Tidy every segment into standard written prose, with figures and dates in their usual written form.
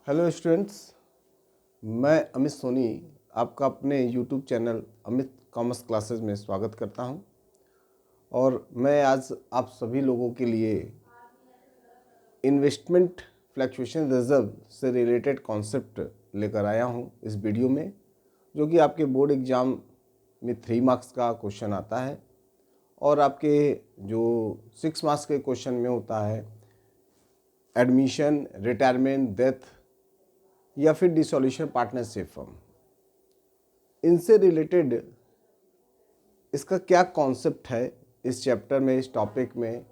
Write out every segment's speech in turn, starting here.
Hello students, मैं अमित सोनी आपका अपने YouTube channel Amit commerce classes में स्वागत करता हूं। और मैं आज आप सभी लोगों के लिए इन्वेस्टमेंट फ्लक्चुएशन रिजर्व से रिलेटेड कॉन्सेप्ट लेकर आया हूं इस वीडियो में, जो कि आपके बोर्ड एग्ज़ाम में 3 मार्क्स का क्वेश्चन आता है और आपके जो 6 मार्क्स के क्वेश्चन में होता है एडमिशन, रिटायरमेंट, डेथ या फिर डिसोल्यूशन पार्टनरशिप फर्म। इनसे रिलेटेड इसका क्या कॉन्सेप्ट है, इस चैप्टर में, इस टॉपिक में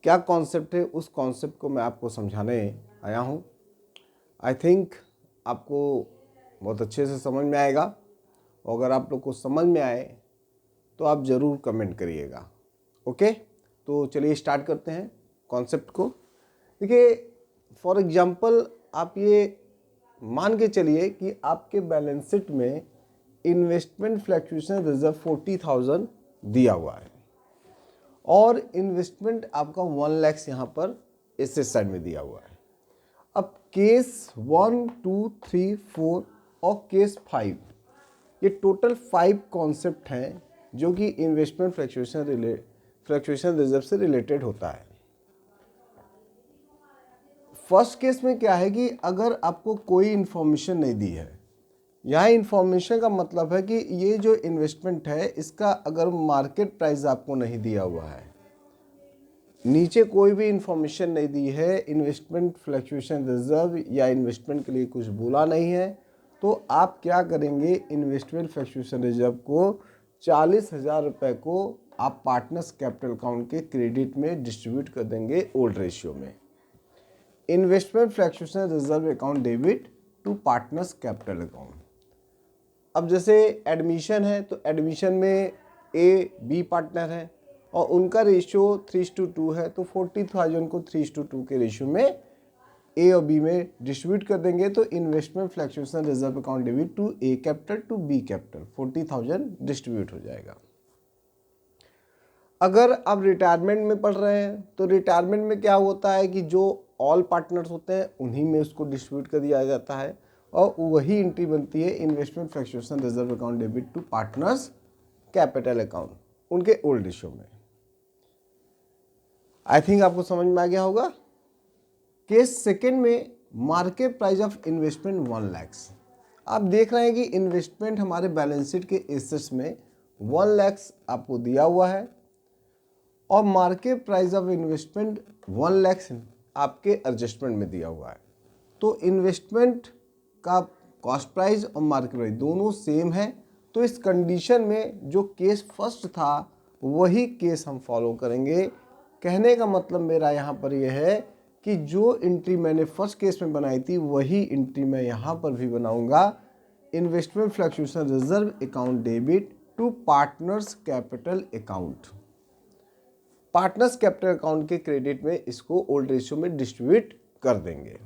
क्या कॉन्सेप्ट है, उस कॉन्सेप्ट को मैं आपको समझाने आया हूँ। आई थिंक आपको बहुत अच्छे से समझ में आएगा, और अगर आप लोग को समझ में आए तो आप ज़रूर कमेंट करिएगा। ओके, तो चलिए स्टार्ट करते हैं कॉन्सेप्ट को। देखिए, फॉर एग्जांपल आप ये मान के चलिए कि आपके बैलेंस शीट में इन्वेस्टमेंट फ्लक्चुएशन रिजर्व 40,000 दिया हुआ है और इन्वेस्टमेंट आपका 1 लाख यहाँ पर एसेट साइड में दिया हुआ है। अब केस 1, 2, 3, 4 और केस 5, ये टोटल 5 कॉन्सेप्ट हैं जो कि इन्वेस्टमेंट फ्लक्चुएशन रिजर्व से रिलेटेड होता है। फर्स्ट केस में क्या है कि अगर आपको कोई इन्फॉर्मेशन नहीं दी है, यहाँ इन्फॉर्मेशन का मतलब है कि ये जो इन्वेस्टमेंट है इसका अगर मार्केट प्राइस आपको नहीं दिया हुआ है, नीचे कोई भी इन्फॉर्मेशन नहीं दी है, इन्वेस्टमेंट फ्लक्चुएशन रिजर्व या इन्वेस्टमेंट के लिए कुछ बोला नहीं है, तो आप क्या करेंगे, इन्वेस्टमेंट फ्लक्चुएशन रिजर्व को 40,000 रुपये को आप पार्टनर्स कैपिटल अकाउंट के क्रेडिट में डिस्ट्रीब्यूट कर देंगे ओल्ड रेशियो में। Investment fluctuation reserve account debit to partners capital account. अब जैसे एडमिशन है तो एडमिशन में ए बी पार्टनर है और उनका रेशियो 3:2 है, तो 40,000 को 3:2 के रेशियो में ए और बी में डिस्ट्रीब्यूट कर देंगे, तो investment fluctuation reserve account debit to A capital to B capital 40,000 distribute हो जाएगा। अगर आप रिटायरमेंट में पढ़ रहे हैं तो रिटायरमेंट में क्या होता है कि जो ऑल पार्टनर्स होते हैं उन्हीं में उसको डिस्ट्रीब्यूट कर दिया जाता है और वही एंट्री बनती है investment fluctuation reserve account debit to partners capital account उनके ओल्ड रेशियो में। आई थिंक आपको समझ में आ गया होगा। केस सेकेंड में market price of investment 1 lakh. आप देख रहे हैं कि इन्वेस्टमेंट हमारे बैलेंस शीट के एसेट्स में 1 लाख आपको दिया हुआ है और market price of investment 1 lakh आपके एडजस्टमेंट में दिया हुआ है। तो इन्वेस्टमेंट का कॉस्ट प्राइस और मार्केट प्राइस दोनों सेम है, तो इस कंडीशन में जो केस फर्स्ट था वही केस हम फॉलो करेंगे। कहने का मतलब मेरा यहाँ पर यह है कि जो एंट्री मैंने फर्स्ट केस में बनाई थी वही एंट्री मैं यहाँ पर भी बनाऊंगा। Investment fluctuation reserve account debit to partners capital account. Partners capital account के क्रेडिट में इसको ओल्ड रेशियो में डिस्ट्रीब्यूट कर देंगे।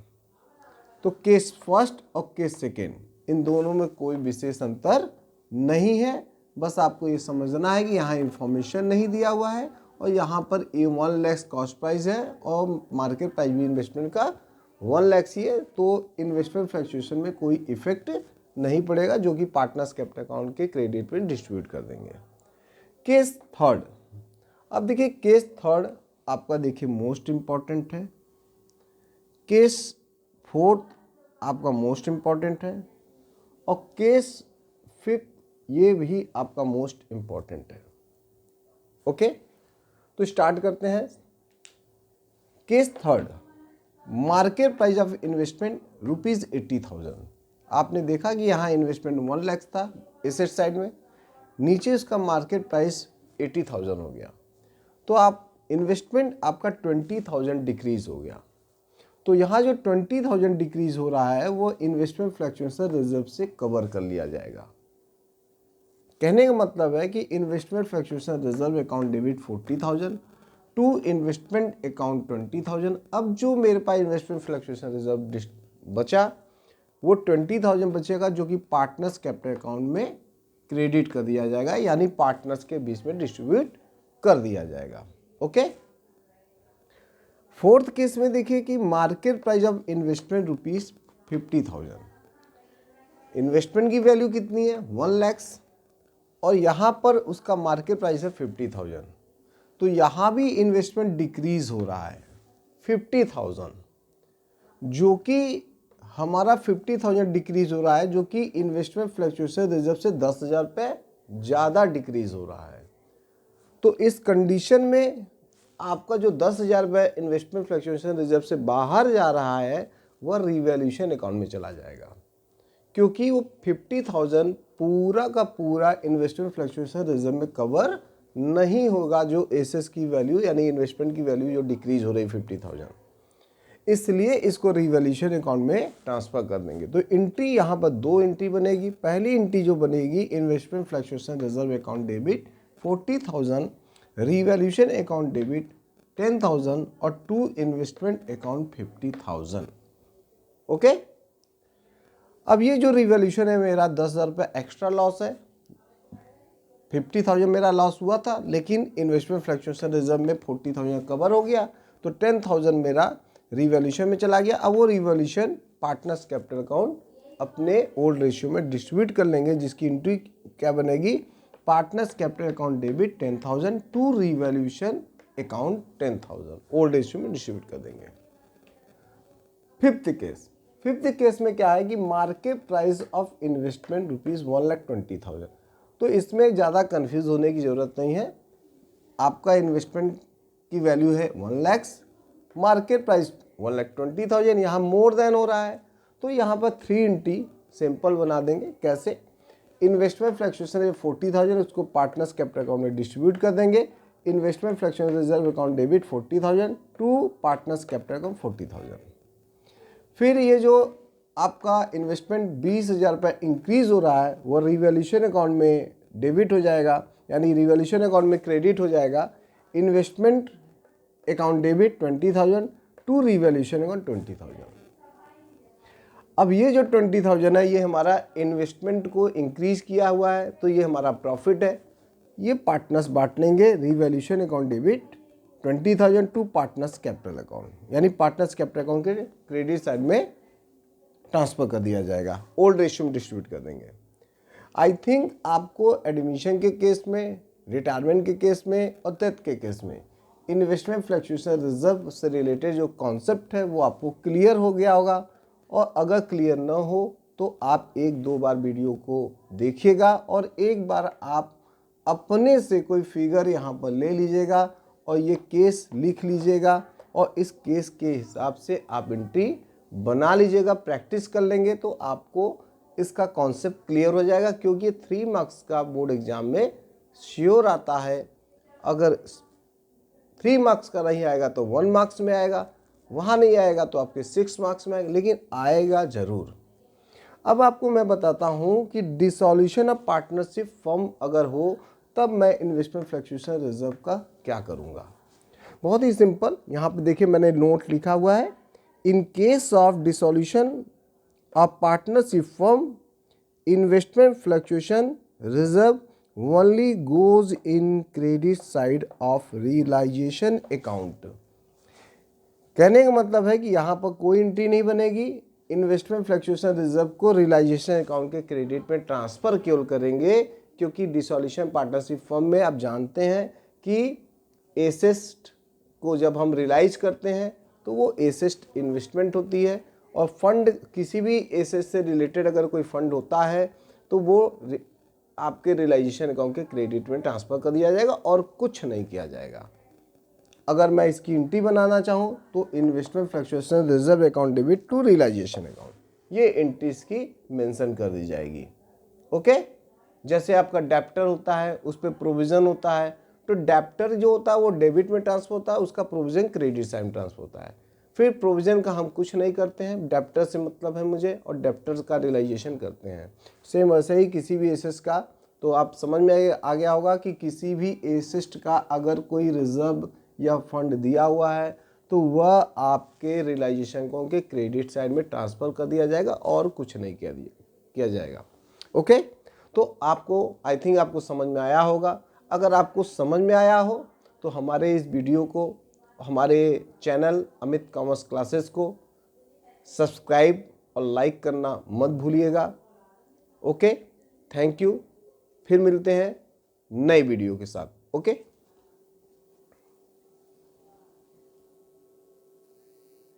तो केस फर्स्ट और केस सेकेंड इन दोनों में कोई विशेष अंतर नहीं है, बस आपको ये समझना है कि यहाँ इंफॉर्मेशन नहीं दिया हुआ है और यहाँ पर ए 1 लाख कॉस्ट प्राइस है और मार्केट प्राइस भी इन्वेस्टमेंट का 1 लाख ही है, तो इन्वेस्टमेंट फ्लक्चुएशन में कोई इफेक्ट नहीं पड़ेगा, जो कि पार्टनर्स कैपिटल अकाउंट के क्रेडिट में डिस्ट्रीब्यूट कर देंगे। केस थर्ड, अब देखिए केस थर्ड आपका देखिए मोस्ट इम्पॉर्टेंट है, केस फोर्थ आपका मोस्ट इम्पॉर्टेंट है और केस फिफ्थ ये भी आपका मोस्ट इम्पॉर्टेंट है। ओके, तो स्टार्ट करते हैं। Case third, market price of investment ₹80,000। आपने देखा कि यहाँ इन्वेस्टमेंट 1 लाख था एसेट साइड में, नीचे इसका मार्केट प्राइस 80,000 हो गया, तो आप इन्वेस्टमेंट आपका 20,000 डिक्रीज हो गया। तो यहाँ जो 20,000 डिक्रीज हो रहा है वो इन्वेस्टमेंट फ्लक्चुएशन रिजर्व से कवर कर लिया जाएगा। कहने का मतलब है कि investment fluctuation reserve account debit 40,000 to investment account 20,000। अब जो मेरे पास इन्वेस्टमेंट फ्लक्चुएशन रिजर्व बचा वो 20,000 बचेगा, जो कि पार्टनर्स कैपिटल अकाउंट में क्रेडिट कर दिया जाएगा, यानी पार्टनर्स के बीच में डिस्ट्रीब्यूट कर दिया जाएगा। ओके, फोर्थ केस में देखिए कि market price of investment rupees 50,000, investment की वैल्यू कितनी है 1 लाख और यहाँ पर उसका मार्केट प्राइस है 50,000, तो यहाँ भी इन्वेस्टमेंट डिक्रीज हो रहा है 50,000, जो कि हमारा 50,000 डिक्रीज हो रहा है, जो कि इन्वेस्टमेंट फ्लक्चुएशन रिजर्व से 10,000 पे ज़्यादा डिक्रीज हो रहा है। तो इस कंडीशन में आपका जो 10,000 रुपये इन्वेस्टमेंट फ्लक्चुएशन रिजर्व से बाहर जा रहा है वह रिवैल्यूएशन अकाउंट में चला जाएगा, क्योंकि वो 50,000 पूरा का पूरा इन्वेस्टमेंट फ्लक्चुएशन रिजर्व में कवर नहीं होगा, जो एसेस की वैल्यू यानी इन्वेस्टमेंट की वैल्यू जो डिक्रीज हो रही 50,000, इसलिए इसको रिवैल्यूएशन अकाउंट में ट्रांसफर कर देंगे। तो एंट्री यहाँ पर 2 एंट्री बनेगी। पहली एंट्री जो बनेगी investment fluctuation reserve account debit 40,000, revaluation account debit 10,000 और टू इन्वेस्टमेंट अकाउंट 50,000। ओके, अब ये जो रिवैल्यूएशन है मेरा 10,000 रुपये एक्स्ट्रा लॉस है, 50,000 मेरा लॉस हुआ था, लेकिन इन्वेस्टमेंट फ्लक्चुएशन रिजर्व में 40,000 कवर हो गया, तो 10,000 मेरा रिवैल्यूएशन में चला गया। अब वो रिवैल्यूएशन पार्टनर्स कैपिटल अकाउंट अपने ओल्ड रेशियो में डिस्ट्रीब्यूट कर लेंगे, जिसकी एंट्री क्या बनेगी partners capital account debit 10,000 to revaluation account 10,000 old ratio में डिस्ट्रीब्यूट कर देंगे। फिफ्थ केस में क्या है कि market price of investment rupees 1,20,000, तो इसमें ज़्यादा कंफ्यूज होने की ज़रूरत नहीं है। आपका इन्वेस्टमेंट की वैल्यू है 1 लाख, मार्केट प्राइस 1,20,000, यहाँ मोर देन हो रहा है, तो यहाँ पर 3 एंट्री सिंपल बना देंगे। कैसे, इन्वेस्टमेंट फ्लक्चुएशन 40,000 उसको पार्टनर्स कैपिटल अकाउंट में डिस्ट्रीब्यूट कर देंगे, investment fluctuation reserve account debit 40,000 to partners capital account 40,000। फिर ये जो आपका इन्वेस्टमेंट 20,000 रुपये इंक्रीज हो रहा है वो रिवैल्यूएशन अकाउंट में डेबिट हो जाएगा, यानी रिवैल्यूएशन अकाउंट में क्रेडिट हो जाएगा। Investment account debit 20,000 to revaluation account 20,000। अब ये जो 20,000 है ये हमारा इन्वेस्टमेंट को इंक्रीज किया हुआ है, तो ये हमारा प्रॉफिट है, ये पार्टनर्स बांट लेंगे। Revaluation account debit 20,000 to partners capital account, यानी पार्टनर्स कैपिटल अकाउंट के क्रेडिट साइड में ट्रांसफर कर दिया जाएगा, ओल्ड रेशियो में डिस्ट्रीब्यूट कर देंगे। आई थिंक आपको एडमिशन के केस में, रिटायरमेंट के केस में और डेथ के केस में इन्वेस्टमेंट फ्लक्चुएशन रिजर्व से रिलेटेड जो कॉन्सेप्ट है वो आपको क्लियर हो गया होगा, और अगर क्लियर ना हो तो आप 1-2 बार वीडियो को देखिएगा और एक बार आप अपने से कोई फिगर यहाँ पर ले लीजिएगा और ये केस लिख लीजिएगा, और इस केस के हिसाब से आप एंट्री बना लीजिएगा। प्रैक्टिस कर लेंगे तो आपको इसका कॉन्सेप्ट क्लियर हो जाएगा, क्योंकि 3 मार्क्स का बोर्ड एग्जाम में श्योर आता है। अगर 3 मार्क्स का नहीं आएगा तो 1 मार्क्स में आएगा, वहाँ नहीं आएगा तो आपके 6 मार्क्स में आएगा, लेकिन आएगा ज़रूर। अब आपको मैं बताता हूँ कि डिसॉल्यूशन ऑफ पार्टनरशिप फर्म अगर हो तब मैं इन्वेस्टमेंट फ्लक्चुएशन रिजर्व का क्या करूँगा। बहुत ही सिंपल, यहाँ पे देखिए मैंने नोट लिखा हुआ है, in case of dissolution of partnership firm investment fluctuation reserve only goes in credit side of realization account. कहने का मतलब है कि यहाँ पर कोई एंट्री नहीं बनेगी, इन्वेस्टमेंट फ्लक्चुएशन रिजर्व को रियलाइजेशन अकाउंट के क्रेडिट में ट्रांसफर केवल करेंगे, क्योंकि डिसॉल्यूशन पार्टनरशिप फर्म में आप जानते हैं कि एसेट को जब हम रियलाइज करते हैं तो वो एसेट इन्वेस्टमेंट होती है, और फंड किसी भी एसेट से रिलेटेड अगर कोई फंड होता है तो वो आपके रियलाइजेशन अकाउंट के क्रेडिट में ट्रांसफ़र कर दिया जाएगा और कुछ नहीं किया जाएगा। अगर मैं इसकी एंट्री बनाना चाहूँ तो investment fluctuation reserve account debit to realization account, ये एंट्रीज की मेंशन कर दी जाएगी। ओके, जैसे आपका डेप्टर होता है उस पर प्रोविज़न होता है, तो डेप्टर जो होता है वो डेबिट में ट्रांसफर होता है, उसका प्रोविज़न क्रेडिट साइड में ट्रांसफर होता है। फिर प्रोविज़न का हम कुछ नहीं करते हैं, डेप्टर से मतलब है मुझे, और डेप्टर का रियलाइजेशन करते हैं। सेम वैसे ही किसी भी एसेट का, तो आप समझ में आ गया होगा कि किसी भी एसेट का अगर कोई रिजर्व या फंड दिया हुआ है तो वह आपके रियलाइजेशन अकाउंट के क्रेडिट साइड में ट्रांसफ़र कर दिया जाएगा और कुछ नहीं किया जाएगा। ओके, तो आपको आई थिंक आपको समझ में आया होगा। अगर आपको समझ में आया हो तो हमारे इस वीडियो को हमारे चैनल अमित कॉमर्स क्लासेस को सब्सक्राइब और लाइक करना मत भूलिएगा। Okay, thank you. फिर मिलते हैं नई वीडियो के साथ। ओके।